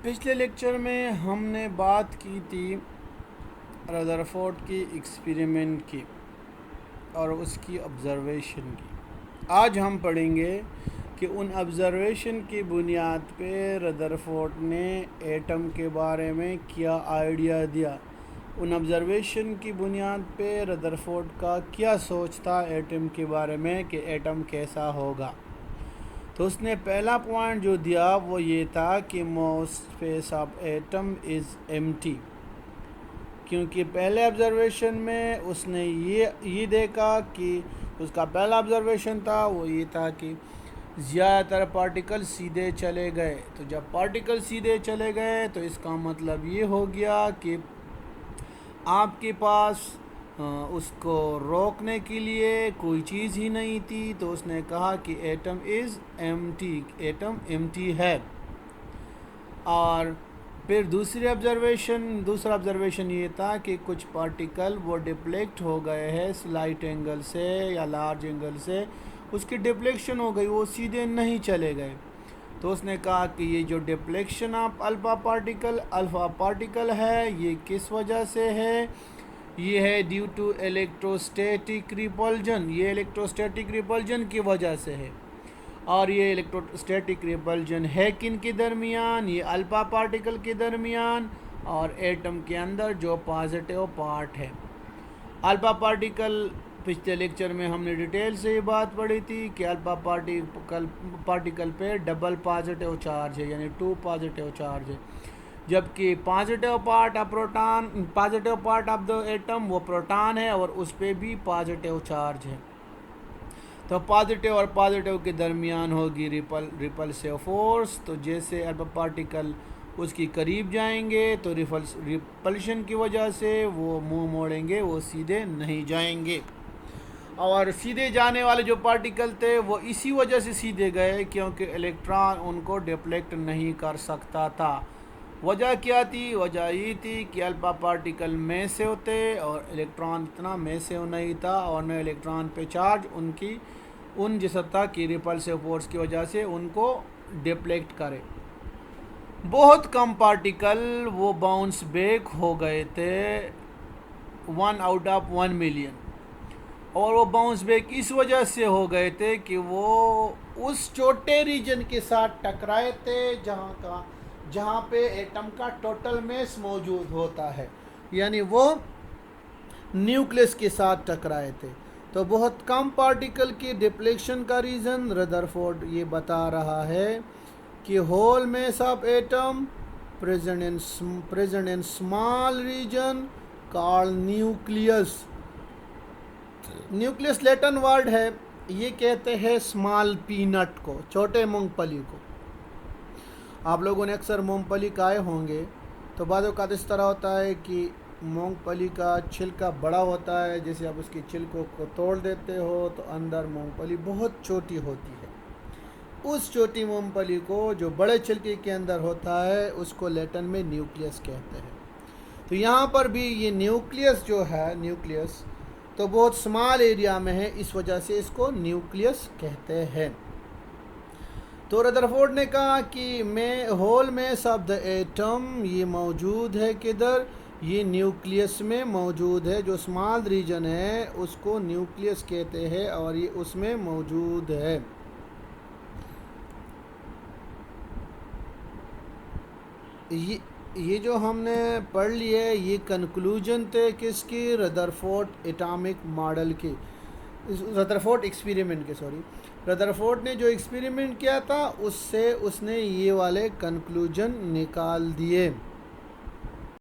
पिछले लेक्चर में हमने बात की थी रदरफोर्ड की एक्सपेरिमेंट की और उसकी ऑब्ज़र्वेशन की। आज हम पढ़ेंगे कि उन ऑब्ज़र्वेशन की बुनियाद पे रदरफोर्ड ने एटम के बारे में क्या आइडिया दिया। उन ऑब्ज़र्वेशन की बुनियाद पे रदरफोर्ड का क्या सोच था एटम के बारे में कि एटम कैसा होगा। तो उसने पहला पॉइंट जो दिया वो ये था कि most space of atom is empty, क्योंकि पहले ऑब्ज़र्वेशन में उसने ये देखा कि उसका पहला ऑब्ज़र्वेशन था वो ये था कि ज़्यादातर पार्टिकल सीधे चले गए। तो जब पार्टिकल सीधे चले गए तो इसका मतलब ये हो गया कि आपके पास उसको रोकने के लिए कोई चीज़ ही नहीं थी। तो उसने कहा कि atom is empty, atom empty है। और फिर दूसरा ऑब्ज़र्वेशन ये था कि कुछ पार्टिकल वो डिफ्लेक्ट हो गए हैं स्लाइट एंगल से या लार्ज एंगल से, उसकी डिफ्लेक्शन हो गई, वो सीधे नहीं चले गए। तो उसने कहा कि ये जो डिफ्लेक्शन ऑफ अल्फ़ा पार्टिकल है ये किस वजह से है, ये है ड्यू टू इलेक्ट्रोस्टैटिक रिपल्जन, ये इलेक्ट्रोस्टैटिक रिपल्जन की वजह से है। और ये इलेक्ट्रोस्टैटिक रिपल्जन है किन के दरमियान, ये अल्फ़ा पार्टिकल के दरमियान और एटम के अंदर जो पॉजिटिव पार्ट है। अल्फ़ा पार्टिकल पिछले लेक्चर में हमने डिटेल से ये बात पढ़ी थी कि अल्फ़ा पार्टिकल पे डबल पॉजिटिव चार्ज है, यानी 2 पॉजिटिव चार्ज है, जबकि positive part of the atom वो प्रोटॉन है और उस पर भी पॉजिटिव चार्ज है। तो पॉजिटिव और पॉजिटिव के दरमियान होगी रिपल्सिव फोर्स। तो जैसे अल्फ़ा पार्टिकल उसकी करीब जाएंगे तो रिपल्शन की वजह से वो मुंह मोड़ेंगे, वो सीधे नहीं जाएंगे। और सीधे जाने वाले जो पार्टिकल थे वो इसी वजह से सीधे गए क्योंकि इलेक्ट्रॉन उनको डिफ्लेक्ट नहीं कर सकता था। वजह क्या थी? वजह ये थी कि अल्फ़ा पार्टिकल मैसिव थे और इलेक्ट्रॉन इतना मैसिव नहीं था और न इलेक्ट्रॉन पे चार्ज उन जैसा था कि रिपल्सिव फोर्स की वजह से उनको डिफ्लेक्ट करे। बहुत कम पार्टिकल वो बाउंस बैक हो गए थे, 1 आउट ऑफ 1 मिलियन। और वो बाउंस बैक इस वजह से हो गए थे कि वो उस छोटे रीजन के साथ टकराए थे जहाँ पे एटम का टोटल मास मौजूद होता है, यानी वो न्यूक्लियस के साथ टकराए थे। तो बहुत कम पार्टिकल की डिफ्लेक्शन का रीज़न रदरफोर्ड ये बता रहा है कि whole mass of atom present in small region called nucleus. Nucleus Latin word है, ये कहते हैं स्मॉल पीनट को, छोटे मूंगफली को। आप लोगों ने अक्सर मूंगफली खाए होंगे। तो बाज़ औक़ात इस तरह होता है कि मूंगफली का छिलका बड़ा होता है, जैसे आप उसकी छिलकों को तोड़ देते हो तो अंदर मूंगफली बहुत छोटी होती है। उस छोटी मूंगफली को जो बड़े छिलके के अंदर होता है उसको लैटिन में न्यूक्लियस कहते हैं। तो यहाँ पर भी ये न्यूक्लियस जो है, न्यूक्लियस तो बहुत स्मॉल एरिया में है, इस वजह से इसको न्यूक्लियस कहते हैं। तो रदरफोर्ड ने कहा कि whole mass of the atom ये मौजूद है किधर, ये न्यूक्लियस में मौजूद है। जो स्मॉल रीजन है उसको न्यूक्लियस कहते हैं और ये उसमें मौजूद है। ये जो हमने पढ़ लिया है ये कंक्लूजन थे किसकी, रदरफोर्ड एटॉमिक मॉडल की, रदरफोर्ड एक्सपेरिमेंट के, सॉरी, रदरफोर्ड ने जो एक्सपेरिमेंट किया था उससे उसने ये वाले कंक्लूजन निकाल दिए।